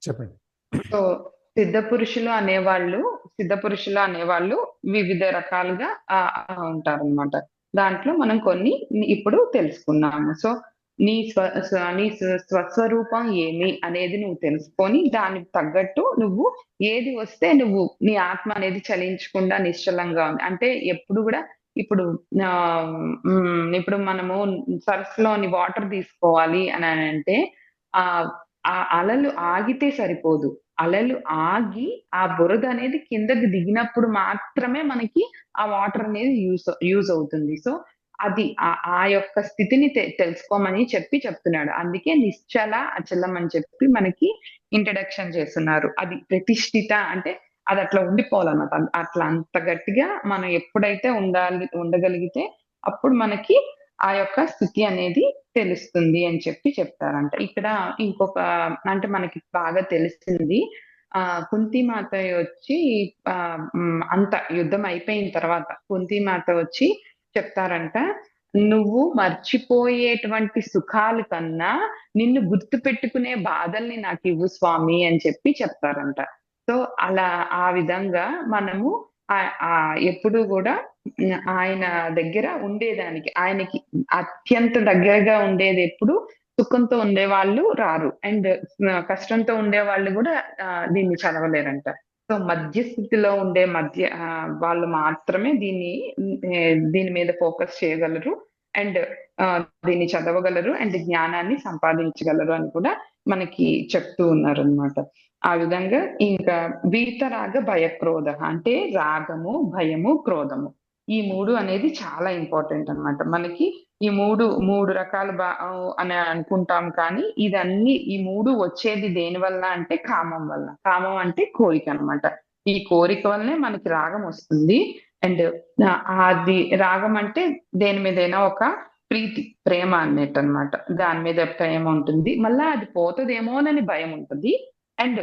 చెప్పండి. సో సిద్ధ పురుషులు అనేవాళ్ళు వివిధ రకాలుగా ఉంటారన్నమాట. దాంట్లో మనం కొన్ని ఇప్పుడు తెలుసుకున్నాము. సో నీ స్వస్వరూపం ఏమి అనేది నువ్వు తెలుసుకొని దానికి తగ్గట్టు నువ్వు ఏది వస్తే నువ్వు నీ ఆత్మ అనేది చలించకుండా నిశ్చలంగా ఉంది అంటే ఎప్పుడు కూడా ఇప్పుడు ఆ ఇప్పుడు మనము సరస్సులోని వాటర్ తీసుకోవాలి అని అంటే ఆ ఆ అలలు ఆగితే సరిపోదు. అలలు ఆగి ఆ బురద అనేది కిందకి దిగినప్పుడు మాత్రమే మనకి ఆ వాటర్ అనేది యూజ్ అవుతుంది. సో అది ఆ యొక్క స్థితిని తెలుసుకోమని చెప్తున్నాడు. అందుకే నిశ్చల అచలం అని చెప్పి మనకి ఇంట్రడక్షన్ చేస్తున్నారు. అది ప్రతిష్ఠిత అంటే అది అట్లా ఉండిపోవాలన్నమాట. అట్లా అంత గట్టిగా మనం ఎప్పుడైతే ఉండగలిగితే అప్పుడు మనకి ఆ యొక్క స్థితి అనేది తెలుస్తుంది అని చెప్పి చెప్తారంట. ఇక్కడ ఇంకొక అంటే మనకి బాగా తెలిసింది కుంతిమాత వచ్చి అంత యుద్ధం అయిపోయిన తర్వాత కుంతిమాత వచ్చి చెప్తారంట, నువ్వు మర్చిపోయేటువంటి సుఖాల కన్నా నిన్ను గుర్తు పెట్టుకునే బాధల్ని నాకు ఇవ్వు స్వామి అని చెప్పి చెప్తారంట. సో అలా ఆ విధంగా మనము ఎప్పుడు కూడా ఆయన దగ్గర ఉండేదానికి ఆయనకి అత్యంత దగ్గరగా ఉండేది ఎప్పుడు సుఖంతో ఉండే వాళ్ళు రారు అండ్ కష్టంతో ఉండే వాళ్ళు కూడా దీన్ని చదవలేరంట. సో మధ్యస్థితిలో ఉండే వాళ్ళు మాత్రమే దీని మీద ఫోకస్ చేయగలరు అండ్ దీన్ని చదవగలరు అండ్ జ్ఞానాన్ని సంపాదించగలరు అని కూడా మనకి చెప్తూ ఉన్నారు అనమాట. ఆ విధంగా ఇంకా వీతరాగ భయక్రోధ అంటే రాగము భయము క్రోధము ఈ మూడు అనేది చాలా ఇంపార్టెంట్ అన్నమాట. మనకి ఈ మూడు రకాలు అని అనుకుంటాం కానీ ఈ మూడు వచ్చేది దేని వల్ల అంటే కామం వల్ల. కామం అంటే కోరిక అన్నమాట. ఈ కోరిక వల్లనే మనకి రాగం వస్తుంది అండ్ అది రాగం అంటే దేని మీదైనా ఒక ప్రేమ అన్నట్టు అన్నమాట. దాని మీద ప్రేమ ఉంటుంది, మళ్ళా అది పోతుందేమోనని భయం ఉంటుంది. అండ్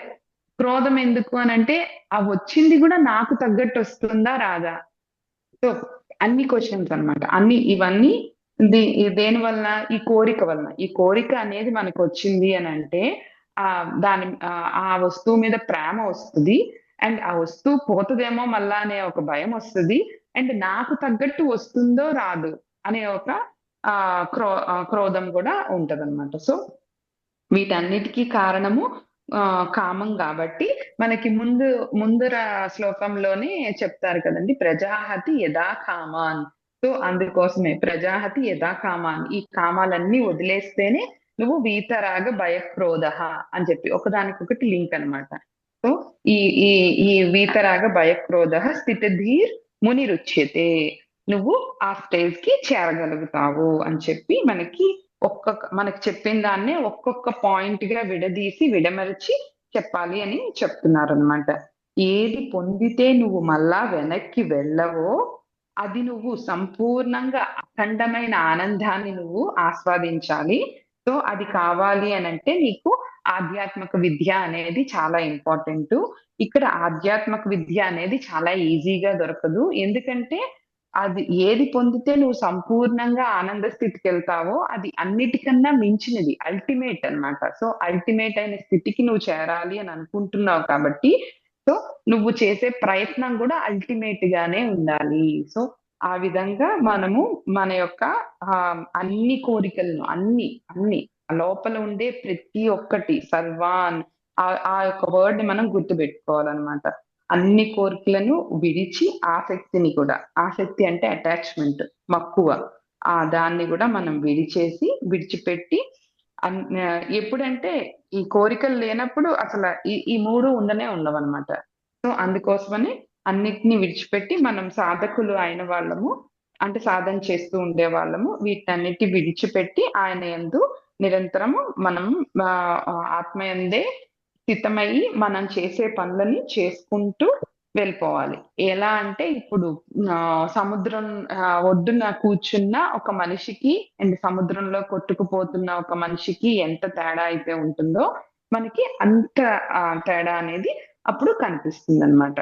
క్రోధం ఎందుకు అని అంటే ఆ వచ్చింది కూడా నాకు తగ్గట్టు వస్తుందా రాదా. సో అన్ని క్వశ్చన్స్ అన్నమాట. ఇవన్నీ దేని వల్ల ఈ కోరిక అనేది మనకు వచ్చింది అని అంటే ఆ వస్తువు మీద ప్రేమ వస్తుంది అండ్ ఆ వస్తువు పోతుందేమో మళ్ళా అనే ఒక భయం వస్తుంది అండ్ నాకు తగ్గట్టు వస్తుందో రాదు అనే ఒక క్రోధం కూడా ఉంటదన్నమాట. సో వీటన్నిటికీ కారణము కామం కాబట్టి మనకి ముందర శ్లోకంలోనే చెప్తారు కదండి, ప్రజాహతి యథా కామాన్. సో అందుకోసమే ప్రజాహతి యథా కామాన్, ఈ కామాలన్నీ వదిలేస్తేనే నువ్వు వీతరాగ భయక్రోధ అని చెప్పి ఒకదానికొకటి లింక్ అన్నమాట. సో ఈ ఈ ఈ వీతరాగ భయక్రోధ స్థితధీర్ మునిరుచ్యతే, నువ్వు ఆ స్టేజ్ కి చేరగలుగుతావు అని చెప్పి మనకి చెప్పిన దాన్నే ఒక్కొక్క పాయింట్ గా విడమరిచి చెప్పాలి అని చెప్తున్నారు అనమాట. ఏది పొందితే నువ్వు మళ్ళా వెనక్కి వెళ్ళవో అది నువ్వు సంపూర్ణంగా అఖండమైన ఆనందాన్ని నువ్వు ఆస్వాదించాలి. సో అది కావాలి అని అంటే నీకు ఆధ్యాత్మిక విద్య అనేది చాలా ఇంపార్టెంట్. ఇక్కడ ఆధ్యాత్మిక విద్య అనేది చాలా ఈజీగా దొరకదు. ఎందుకంటే అది ఏది పొందితే నువ్వు సంపూర్ణంగా ఆనంద స్థితికి వెళ్తావో అది అన్నిటికన్నా మించినది, అల్టిమేట్ అన్నమాట. సో అల్టిమేట్ అయిన స్థితికి నువ్వు చేరాలి అని అనుకుంటున్నావు కాబట్టి సో నువ్వు చేసే ప్రయత్నం కూడా అల్టిమేట్ గానే ఉండాలి. సో ఆ విధంగా మనము మన యొక్క అన్ని కోరికలను అన్ని లోపల ఉండే ప్రతి ఒక్కటి సర్వాన్ ఆ యొక్క వర్డ్ ని మనం గుర్తుపెట్టుకోవాలన్నమాట. అన్ని కోరికలను విడిచి ఆసక్తి అంటే అటాచ్మెంట్, మక్కువ, దాన్ని కూడా మనం విడిచిపెట్టి ఎప్పుడంటే ఈ కోరికలు లేనప్పుడు అసలు ఈ మూడు ఉండవన్నమాట. సో అందుకోసమని అన్నిటిని విడిచిపెట్టి మనం సాధకులు అయిన వాళ్ళము అంటే సాధన చేస్తూ ఉండే వాళ్ళము వీటన్నిటి విడిచిపెట్టి ఆయన యందు నిరంతరము మనం ఆత్మయందే స్థితమయ్యి మనం చేసే పనులని చేసుకుంటూ వెళ్ళిపోవాలి. ఎలా అంటే ఇప్పుడు సముద్రం ఒడ్డున కూర్చున్న ఒక మనిషికి అండ్ సముద్రంలో కొట్టుకుపోతున్న ఒక మనిషికి ఎంత తేడా అయితే ఉంటుందో మనకి అంత తేడా అనేది అప్పుడు కనిపిస్తుంది అనమాట.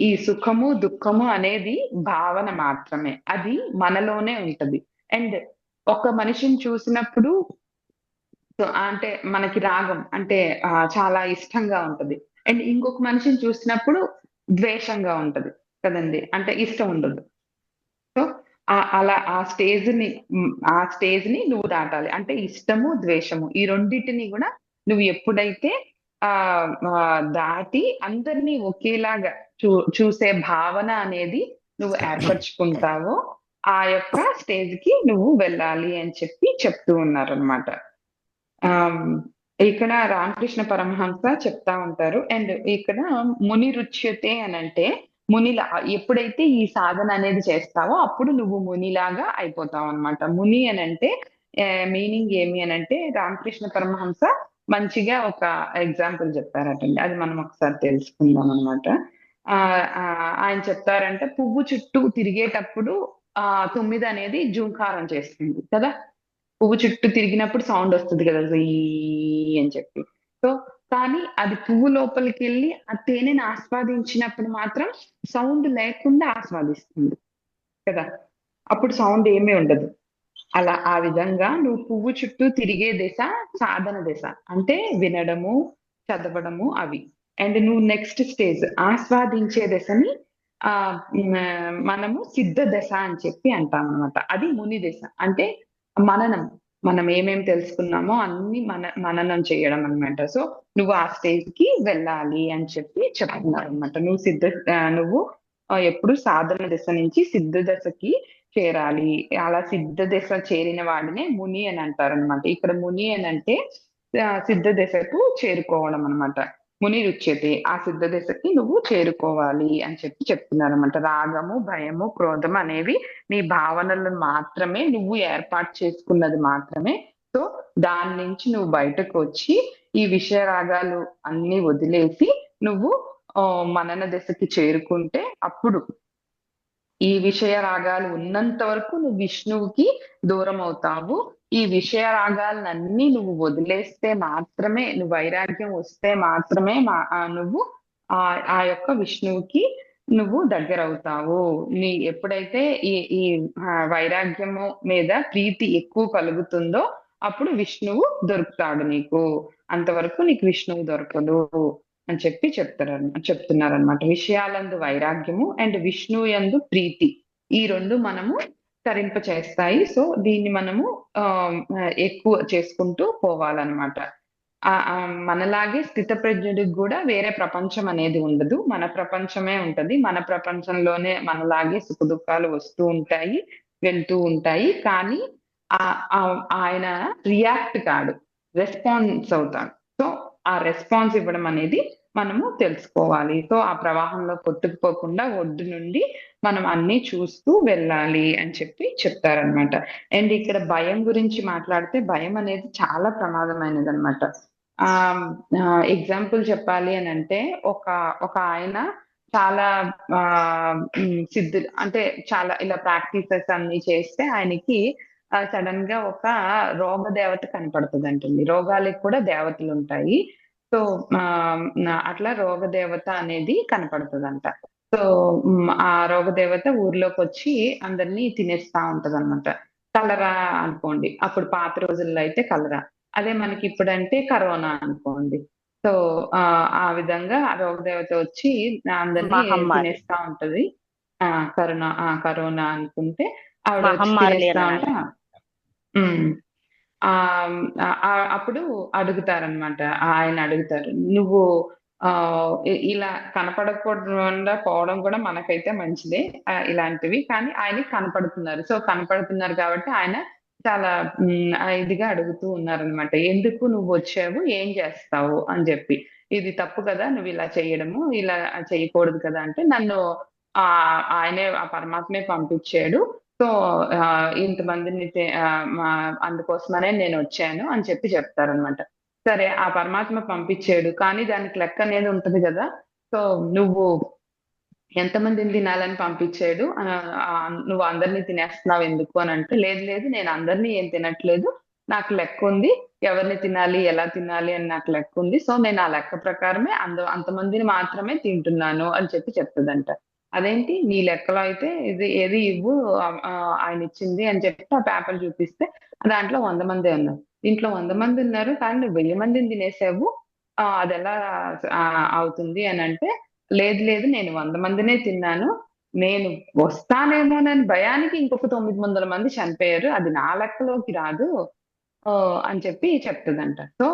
ఈ సుఖము దుఃఖము అనేది భావన మాత్రమే, అది మనలోనే ఉంటది. అండ్ ఒక మనిషిని చూసినప్పుడు సో, అంటే మనకి రాగం అంటే చాలా ఇష్టంగా ఉంటది. అండ్ ఇంకొక మనిషిని చూసినప్పుడు ద్వేషంగా ఉంటది కదండీ! అంటే ఇష్టం ఉండదు. సో, అలా ఆ స్టేజ్‌ని నువ్వు దాటాలి. అంటే ఇష్టము, ద్వేషము ఈ రెండిటిని గూడా నువ్వు ఎప్పుడైతే దాటి అందరిని ఒకేలాగా చూ చూసే భావన అనేది నువ్వు ఏర్పరచుకుంటావో, ఆ యొక్క స్టేజ్‌కి నువ్వు వెళ్ళాలి అని చెప్పి చెప్తూ ఉన్నారనమాట. ఆహ్, ఇక్కడ రామకృష్ణ పరమహంస చెప్తా ఉంటారు. అండ్ ఇక్కడ మునిరుచ్యతే అనంటే మునిలా ఎప్పుడైతే ఈ సాధన అనేది చేస్తావో అప్పుడు నువ్వు మునిలాగా అయిపోతావన్నమాట. ముని అనంటే మీనింగ్ ఏమి అనంటే రామకృష్ణ పరమహంస మంచిగా ఒక ఎగ్జాంపుల్ చెప్పారటండి. అది మనం ఒకసారి తెలుసుకుందాం అన్నమాట. ఆయన చెప్తారంటే పువ్వు చుట్టూ తిరిగేటప్పుడు తుమ్మిదనేది జూంకారం చేస్తుంది కదా! పువ్వు చుట్టూ తిరిగినప్పుడు సౌండొస్తది గదా! అని చెప్పి. సో, కానీ అది పువ్వు లోపలికెళ్ళి ఆ తేనెని ఆస్వాదించినప్పుడు మాత్రం సౌండ్ లేకుండా ఆస్వాదిస్తుంది కదా! అప్పుడు సౌండ్ ఏమీ ఉండదు. అలా ఆ విధంగా నువ్వు పువ్వు చుట్టూ తిరిగే దశ సాధన దశ. అంటే వినడము, చదవడము అవి. అండ్ నువ్వు నెక్స్ట్ స్టేజ్ ఆస్వాదించే దశని మనము సిద్ధ దశ అని చెప్పి అంటామనమాట. అది ముని దశ. అంటే మననం. మనం ఏమేం తెలుసుకున్నామో అన్నీ మననం చేయడం అన్నమాట. సో, నువ్వు ఆ స్టేజ్‌కి వెళ్ళాలి అని చెప్పి చెప్తున్నారనమాట. నువ్వు ఎప్పుడు సాధన దశ నుంచి సిద్ధ దశకి చేరాలి. అలా సిద్ధ దశ చేరిన వాడినే ముని అని అంటారనమాట. ఇక్కడ ముని అనంటే సిద్ధ దశకు చేరుకోవడం అన్నమాట. మునిరుచ్యతే. ఆ సిద్ధ దశకి నువ్వు చేరుకోవాలి అని చెప్పి చెప్తున్నారనమాట. రాగము, భయము, క్రోధం అనేవి నీ భావనలను మాత్రమే నువ్వు ఏర్పాటు చేసుకున్నది మాత్రమే. సో, దాని నుంచి నువ్వు బయటకొచ్చి ఈ విషయ రాగాలు అన్నీ వదిలేసి నువ్వు మనన దశకి చేరుకుంటే అప్పుడు ఈ విషయ రాగాలు ఉన్నంత వరకు నువ్వు విష్ణువుకి దూరమవుతావు. ఈ విషయ రాగాలనన్నీ నువ్వు వదిలేస్తే మాత్రమే నువ్వు వైరాగ్యం వస్తే మాత్రమే నువ్వు ఆ యొక్క విష్ణువుకి నువ్వు దగ్గరవుతావు. ఎప్పుడైతే ఈ ఈ వైరాగ్యము మీద ప్రీతి ఎక్కువ కలుగుతుందో అప్పుడు విష్ణువు దొరుకుతాడు నీకు. అంతవరకు నీకు విష్ణువు దొరకడు. అని చెప్పి చెప్తున్నారనమాట. విషయాలందు వైరాగ్యము అండ్ విష్ణువు యందు ప్రీతి. ఈ 2 మనము తరింపచేస్తాయి. సో, దీన్ని మనము ఎక్కువ చేసుకుంటూ పోవాలనమాట. మనలాగే స్థితప్రజ్ఞుడికి గూడా వేరే ప్రపంచం అనేది ఉండదు. మన ప్రపంచమే ఉంటది. మన ప్రపంచంలోనే మనలాగే సుఖదుఖాలు వస్తూ ఉంటాయి, వెళ్తూ ఉంటాయి. కానీ ఆయన రియాక్ట్ కాడు. రెస్పాన్స్ అవుతాడు. సో, ఆ రెస్పాన్స్ ఇవ్వడం అనేది మనము తెలుసుకోవాలి. సో, ఆ ప్రవాహంలో కొట్టుకుపోకుండా ఒడ్డు నుండి మనం అన్నీ చూస్తూ వెళ్ళాలి అని చెప్పి చెప్తారనమాట. అండ్ ఇక్కడ భయం గురించి మాట్లాడితే భయం అనేది చాలా ప్రమాదమైనదనమాట. ఆహ్, ఎగ్జాంపుల్ చెప్పాలి అనంటే ఒక ఒక ఆయన చాలా సిద్ధులు అంటే చాలా ఇలా ప్రాక్టీసెస్ అన్నీ చేస్తే ఆయనకి సడెన్‌గా ఒక రోగ దేవత కనపడతదంటండి. రోగాలకి కూడా దేవతలుంటాయి. సో, అట్లా రోగదేవత అనేది కనపడతదంట. సో, ఆ రోగదేవత ఊర్లోకొచ్చి అందరిని తినేస్తా ఉంటదనమాట. కలరా అనుకోండి. అప్పుడు పాత రోజుల్లో అయితే కలరా. అదే మనకిప్పుడంటే కరోనా అనుకోండి. సో, ఆ విధంగా ఆ రోగదేవత వచ్చి అందరిని మహమ్మారి. తినేస్తా ఉంటది. ఆ! కరోనా అనుకుంటే ఆవిడొచ్చి మహమ్మారులే తినేస్తా ఉంటే అనాలి. హ్మ్. అప్పుడు అడుగుతారనమాట. ఆయన అడుగుతారు. "నువ్వు ఇలా కనపడకుండా పోవడం కూడా మనకైతే మంచిదే. ఇలాంటివి." కానీ ఆయనకి కనపడుతున్నారు. సో, కనపడుతున్నారు కాబట్టి ఆయన చాలా ఇదిగా అడుగుతూ ఉన్నారనమాట. "ఎందుకు నువ్వొచ్చావు? ఏం చేస్తావు?" అని జెప్పి. "ఇది తప్పు కదా! నువ్విలా చేయడము. ఇలా చేయకూడదు కదా!" అంటే, "నన్ను ఆయనే ఆ పరమాత్మే పంపిచ్చాడు. సో, ఇంతమందిని అందుకోసమనే నేనొచ్చాను అని చెప్పి చెప్తారనమాట. సరే ఆ పరమాత్మ పంపిచ్చాడు. కానీ దానికి లెక్కనేది ఉంటది గదా! సో, నువ్వు ఎంతమందిని తినాలని పంపిచ్చాడు. నువ్వు అందరిని తినేస్తున్నావెందుకు అనంటే, లేదు లేదు నేనందరిని ఏం తినట్లేదు. నాకు లెక్కుంది. ఎవరిని తినాలి, ఎలా తినాలి అని నాకు లెక్కుంది. సో, నేను ఆ లెక్క ప్రకారమే అంతమందిని మాత్రమే తింటున్నాను అని చెప్పి చెప్తదంట. అదేంటి నీ లెక్కలో అయితే ఏది ఇవ్వు ఆయనిచ్చింది అని చెప్పి ఆ పేపర్ చూపిస్తే దాంట్లో 100 మందే ఉన్నారు. దీంట్లో 100 మంది ఉన్నారు కానీ నువ్వు 1000 మందిని తినేసావు. అది ఎలా అవుతుంది అని అంటే, లేదు లేదు నేను 100 మందినే తిన్నాను. నేను వస్తానేమోనని భయానికి ఇంకొక 900 మంది చనిపోయారు. అది నా లెక్కలోకి రాదు అని చెప్పి చెప్తదంట. సో,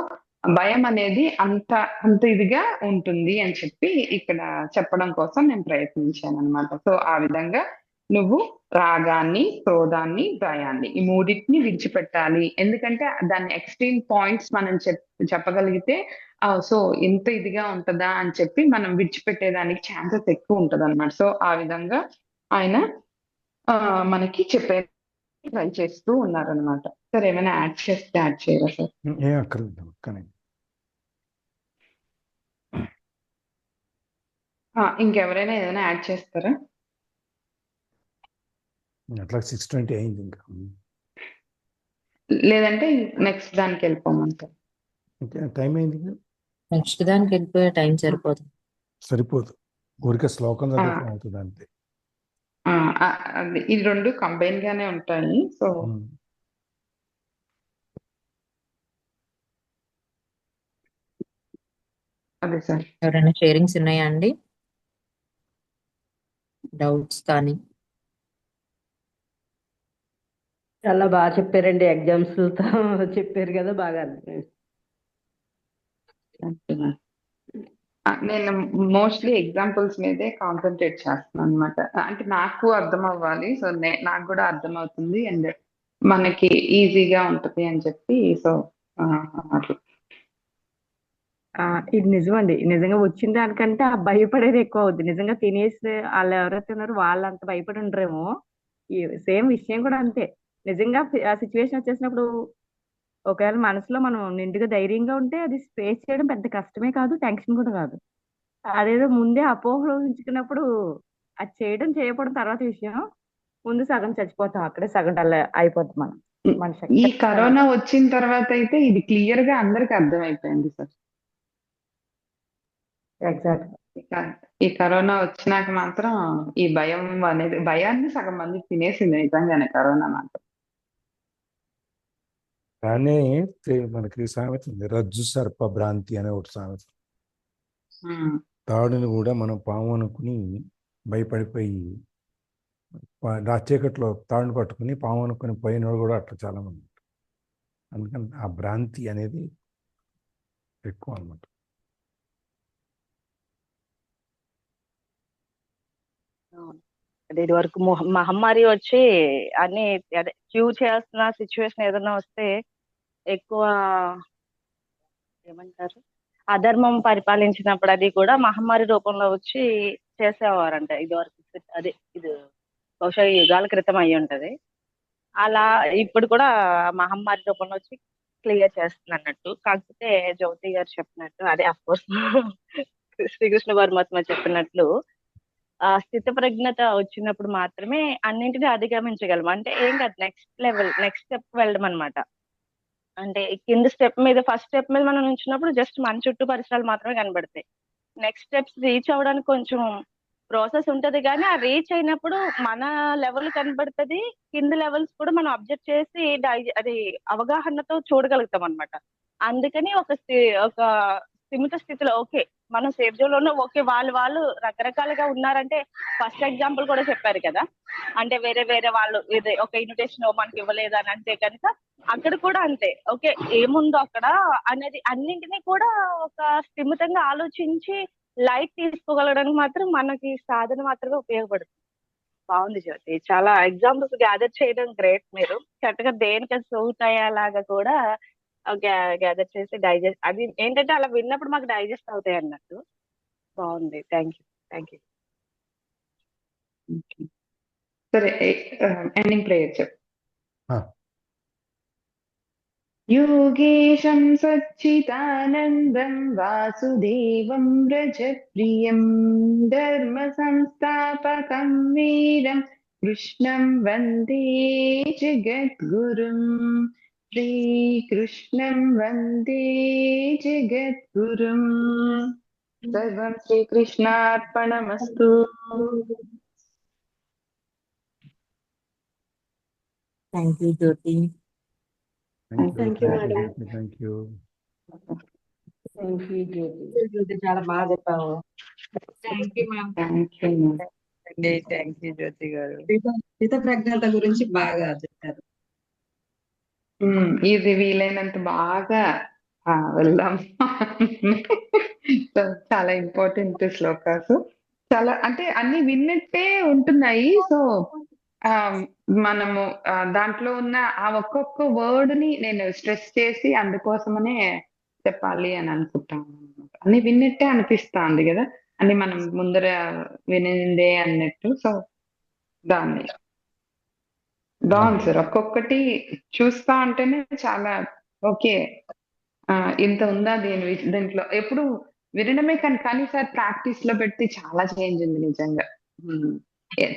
భయం అనేది అంత ఇదిగా ఉంటుంది అని చెప్పి ఇక్కడ చెప్పడం కోసం నేను ప్రయత్నించాననమాట. సో, ఆ విధంగా నువ్వు రాగాన్ని, క్రోధాన్ని, భయాన్ని ఈ మూడిటిని విడిచిపెట్టాలి. ఎందుకంటే దాన్ని ఎక్స్‌ట్రీమ్ పాయింట్స్ మనం చెప్పగలిగితే సో, ఇంత ఇదిగా ఉంటదా అని చెప్పి మనం విడిచిపెట్టేదానికి ఛాన్సెస్ ఎక్కువుంటదనమాట. సో, ఆ విధంగా ఆయన మనకి చెప్పే ట్రై చేస్తూ ఉన్నారనమాట. సార్ ఏమైనా యాడ్ చేస్తే యాడ్ చేయరా సార్? ఏం అక్కర్లేదు కానీ ఇంకెవరైనా ఏదైనా యాడ్ చేస్తారా? అట్లా 6:20 అయింది ఇంకా. లేదంటే నెక్స్ట్ దానికి వెళ్ళిపోమంటారు. టైం అయింది. నెక్స్ట్ దానికి వెళ్ళిపోయే టైం సరిపోతుంది. సరిపోదు, ఊరికే శ్లోకం చదువుతాం అవుతుంది అంతే. ఇది 2 కంబైన్ గానే ఉంటాయి. సో అదే సార్. ఎవరైనా షేరింగ్స్ ఉన్నాయా అండి? డౌట్స్ కానీ? చాలా బాగా చెప్పారండి, ఎగ్జామ్స్ తో చెప్పారు కదా, బాగా నేను మోస్ట్లీ ఎగ్జాంపుల్స్ మీదే కాన్సన్ట్రేట్ చేస్తున్నాను అనమాట. అంటే నాకు అర్థం అవ్వాలి. సో నాకు కూడా అర్థం అవుతుంది అండ్ మనకి ఈజీగా ఉంటది అని చెప్పి. సో అట్లా ఇది నిజమండి. నిజంగా వచ్చిన దానికంటే ఆ భయపడేది ఎక్కువ అవుద్ది. నిజంగా తినేసి వాళ్ళు ఎవరైతే ఉన్నారో వాళ్ళు అంత భయపడి ఉండరేమో. ఈ సేమ్ విషయం కూడా అంతే. నిజంగా ఆ సిచ్యువేషన్ వచ్చేసినప్పుడు ఒకవేళ మనసులో మనం నిండుగా ధైర్యంగా ఉంటే అది ఫేస్ చేయడం పెద్ద కష్టమే కాదు, టెన్షన్ కూడా కాదు. అదేదో ముందే అపోహలు ఊహించుకున్నప్పుడు అది చేయకపోవడం తర్వాత విషయం. ముందు సగం చచ్చిపోతాం, అక్కడే సగం డల్ అయిపోద్ది మనం. ఈ కరోనా వచ్చిన తర్వాత అయితే ఇది క్లియర్ గా అందరికి అర్థమైపోయింది సార్. ఎగ్జాక్ట్. ఈ కరోనా వచ్చినాక మాత్రం ఈ భయం అనేది, భయాన్ని సగం మంది తినేసింది నిజంగానే కరోనా మాత్రం. కానీ మనకి సామెత ఉంది, రజ్జు సర్ప భ్రాంతి అనే ఒకటి సామెత. తాడుని కూడా మనం పాము అనుకుని భయపడిపోయి చీకట్లో తాడుని పట్టుకుని పాము అనుకుని పోయినోడు కూడా అట్లా చాలా మంది. అందుకని ఆ భ్రాంతి అనేది ఎక్కువ అన్నమాట. అదే ఇది వరకు మహమ్మారి వచ్చి అన్ని అదే క్యూ చేయాల్సిన సిచ్యువేషన్ ఏదైనా వస్తే ఎక్కువ ఏమంటారు అధర్మం పరిపాలించినప్పుడు అది కూడా మహమ్మారి రూపంలో వచ్చి చేసేవారంట ఇది వరకు. అదే ఇది బహుశా యుగాల క్రితం అయ్యి ఉంటది. అలా ఇప్పుడు కూడా మహమ్మారి రూపంలో వచ్చి క్లియర్ చేస్తుంది అన్నట్టు. కాకపోతే జ్యోతి గారు చెప్పినట్టు అదే అఫ్కోర్స్ శ్రీకృష్ణ పరమాత్మ చెప్పినట్లు స్థిత ప్రజ్ఞత వచ్చినప్పుడు మాత్రమే అన్నింటినీ అధిగమించగలం. అంటే ఏం కాదు, నెక్స్ట్ స్టెప్ వెళ్ళడం అనమాట. అంటే కింద స్టెప్ మీద ఫస్ట్ స్టెప్ మీద మనం నుంచినప్పుడు జస్ట్ మన చుట్టూ పరిసరాలు మాత్రమే కనబడతాయి. నెక్స్ట్ స్టెప్స్ రీచ్ అవ్వడానికి కొంచెం ప్రాసెస్ ఉంటది, కానీ ఆ రీచ్ అయినప్పుడు మన లెవెల్ కనబడుతుంది, కింద లెవెల్స్ కూడా మనం అబ్జర్వ్ చేసి అది అవగాహనతో చూడగలుగుతాం అనమాట. అందుకని ఒక స్థిమిత స్థితిలో ఓకే మనం సేఫ్ జోన్ లోనే ఓకే వాళ్ళు రకరకాలుగా ఉన్నారంటే ఫస్ట్ ఎగ్జాంపుల్ కూడా చెప్పారు కదా, అంటే వేరే వాళ్ళు ఒక ఇన్విటేషన్ మనకి ఇవ్వలేదు అని అంటే కనుక అక్కడ కూడా అంతే ఓకే ఏముందో అక్కడ అనేది అన్నింటినీ కూడా ఒక స్థిమితంగా ఆలోచించి లైట్ తీసుకోగలడానికి మాత్రం మనకి సాధన మాత్రమే ఉపయోగపడుతుంది. బాగుంది జ్యోతి, చాలా ఎగ్జాంపుల్స్ గ్యాదర్ చేయడం గ్రేట్. మీరు కరెక్ట్ గా దేనికి సూట్ అయ్యేలాగా కూడా గ్యాదర్ చేసి డైజెస్ట్, అది ఏంటంటే అలా విన్నప్పుడు మాకు డైజెస్ట్ అవుతాయి అన్నట్టు. బాగుంది, థ్యాంక్ యూ. సరే, ఎండింగ్ ప్రేయర్ చెప్పు. योगेशं सच्चिदानन्दं वासुदेवं व्रजप्रियं धर्मसंस्थापकं वीरं कृष्णं वन्दे जगद्गुरुं. श्रीकृष्णं वन्दे जगद्गुरुं. सर्वं श्रीकृष्णार्पणमस्तु. Thank you Jyoti. Thank you Thank you, thank you madam. Thank you. Thank you Jyoti, చాలా బాగా చెప్పావు. Thank you ma'am. Thank you. అండి థ్యాంక్ యూ జ్యోతి గారు. స్థిత ప్రజ్ఞత గురించి బాగా చెప్పారు. ఇది వీలైనంత బాగా వెళ్దాం. సో చాలా ఇంపార్టెంట్ శ్లోకాస్, చాలా అంటే అన్ని విన్నట్టే ఉంటున్నాయి. సో మనము దాంట్లో ఉన్న ఆ ఒక్కొక్క వర్డ్ ని నేను స్ట్రెస్ చేసి అందుకోసమనే చెప్పాలి అని అనుకుంటాను. అన్ని విన్నట్టే అనిపిస్తుంది కదా, అన్ని మనం ముందర వినిందే అన్నట్టు. సో దాన్ని బాగుంది సార్, ఒక్కొక్కటి చూస్తా ఉంటేనే చాలా ఓకే, ఇంత ఉందా దీంట్లో. ఎప్పుడు వినడమే కానీ సార్ ప్రాక్టీస్ లో పెడితే చాలా చేంజ్ ఉంది నిజంగా.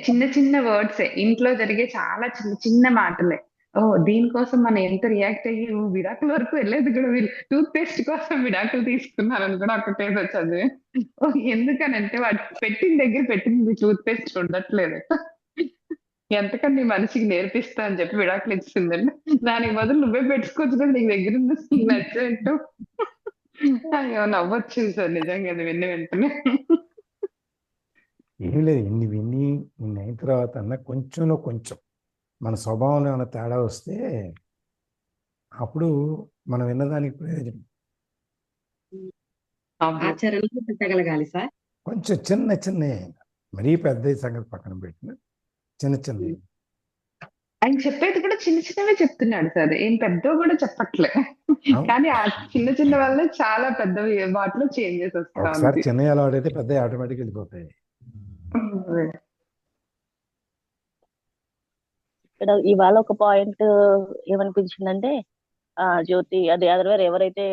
చిన్న చిన్న వర్డ్సే, ఇంట్లో జరిగే చాలా చిన్న చిన్న మాటలే. దీనికోసం మనం ఎంత రియాక్ట్ అయ్యి విడాకుల వరకు వెళ్ళేది కూడా, వీళ్ళు టూత్ పేస్ట్ కోసం విడాకులు తీసుకున్నారని కూడా ఒకటేదో చదివే. ఎందుకనంటే వాడు పెట్టింది టూత్ పేస్ట్ ఉండట్లేదు, ఎంతకన్నా మనిషికి నేర్పిస్తా అని చెప్పి విడాకులు ఇచ్చిందండి. దానికి బదులు నువ్వే పెట్టుకోవచ్చు కదా, నీకు దగ్గర ఉంది నచ్చినట్టు. అయ్యో నవ్వచ్చు సార్ నిజంగా అది విన్న వెంటనే. ఏం లేదు, ఇన్ని అయిన తర్వాత అన్న కొంచెంలో కొంచెం మన స్వభావంలో ఏమైనా తేడా వస్తే అప్పుడు మనం విన్నదానికి ప్రయోజనం. ఆచరణలో పెట్టగలగాలి సార్. కొంచెం చిన్న మరీ పెద్ద సంగతి పక్కన పెట్టిన చిన్న ఆయన చెప్పేది కూడా చిన్న చిన్నవే చెప్తున్నాడు సార్, ఏం పెద్ద కూడా చెప్పట్లే. కానీ ఆ చిన్న చిన్న వల్ల చాలా పెద్ద వాటిలో చేంజెస్ వస్తా ఒకసారి ఉంది. చిన్న అలవాటైతే పెద్ద ఆటోమేటిక్ వెళ్ళిపోతాయి. ఇక్కడ ఇవాళ ఒక పాయింట్ ఏమనిపించిందంటే, జ్యోతి అది అదర్వేర్ ఎవరైతే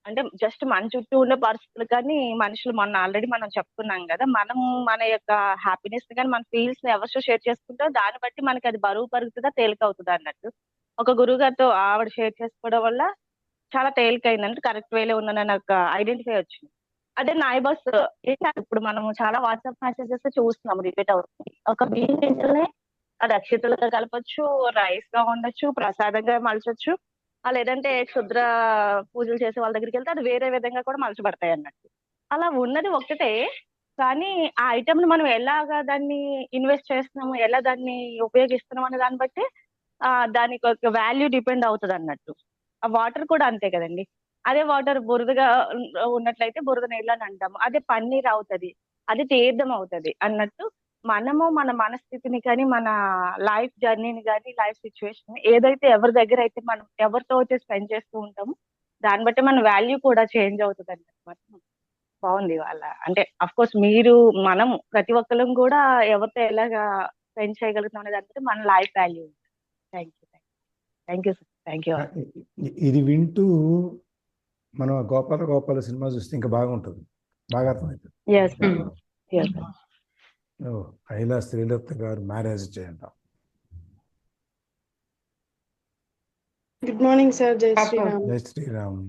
అంటే జస్ట్ మన చుట్టూ ఉండే పరిస్థితులు కానీ మనుషులు, మొన్న ఆల్రెడీ మనం చెప్పుకున్నాం కదా, మనం మన యొక్క హ్యాపీనెస్ కానీ మన ఫీల్స్ ని ఎవరితో షేర్ చేసుకుంటే దాన్ని బట్టి మనకి అది బరువు పరుగుతుందా తేలిక అవుతుందా అన్నట్టు. ఒక గురువు గారితో ఆవిడ షేర్ చేసుకోవడం వల్ల చాలా తేలికైంది, అంటే కరెక్ట్ వేలో ఉందని నాకు ఐడెంటిఫై వచ్చింది. అదే నాయ బస్ ఇప్పుడు మనం చాలా వాట్సాప్ మెసేజెస్ చూస్తున్నాం రిపీట్ అవుతుంది. ఒక బియ్యం గింజలనే అది అక్షతలుగా కలపచ్చు, రైస్ గా ఉండొచ్చు, ప్రసాదంగా మలచొచ్చు, లేదంటే క్షుద్ర పూజలు చేసే వాళ్ళ దగ్గరికి వెళ్తే అది వేరే విధంగా కూడా మలచబడతాయి అన్నట్టు. అలా ఉన్నది ఒకటే, కానీ ఆ ఐటమ్ ని మనం ఎలాగా దాన్ని ఇన్వెస్ట్ చేస్తున్నాము, ఎలా దాన్ని ఉపయోగిస్తున్నాం అనే దాన్ని బట్టి దానికి ఒక వాల్యూ డిపెండ్ అవుతుంది అన్నట్టు. ఆ వాటర్ కూడా అంతే కదండి. అదే వాటర్ బురదగా ఉన్నట్లయితే బురద నీళ్ళు అని అంటాము, అదే పన్నీర్ అవుతుంది, అది తీర్థం అవుతుంది అన్నట్టు. మనము మన మనస్థితిని కానీ, మన లైఫ్ జర్నీని కానీ, లైఫ్ సిచ్యువేషన్ ఏదైతే ఎవరి దగ్గర అయితే మనం ఎవరితో అయితే స్పెండ్ చేస్తూ ఉంటామో దాన్ని బట్టి మన వాల్యూ కూడా చేంజ్ అవుతుంది అన్నమాట. బాగుంది వాళ్ళ, అంటే అఫ్ కోర్స్ మీరు మనం ప్రతి ఒక్కరం కూడా ఎవరితో ఎలాగా స్పెండ్ చేయగలుగుతాం అనే దాన్ని బట్టి మన life value. Thank you sir, thank you. ఇది వింటూ మనం గోపాల సినిమా చూస్తే ఇంకా బాగుంటుంది, బాగా అర్థమవుతుంది. హైలా శ్రీలత గారు మ్యారేజ్ చేయండి. Good morning sir. జై పాపం. శ్రీరామ్. జై శ్రీరామ్.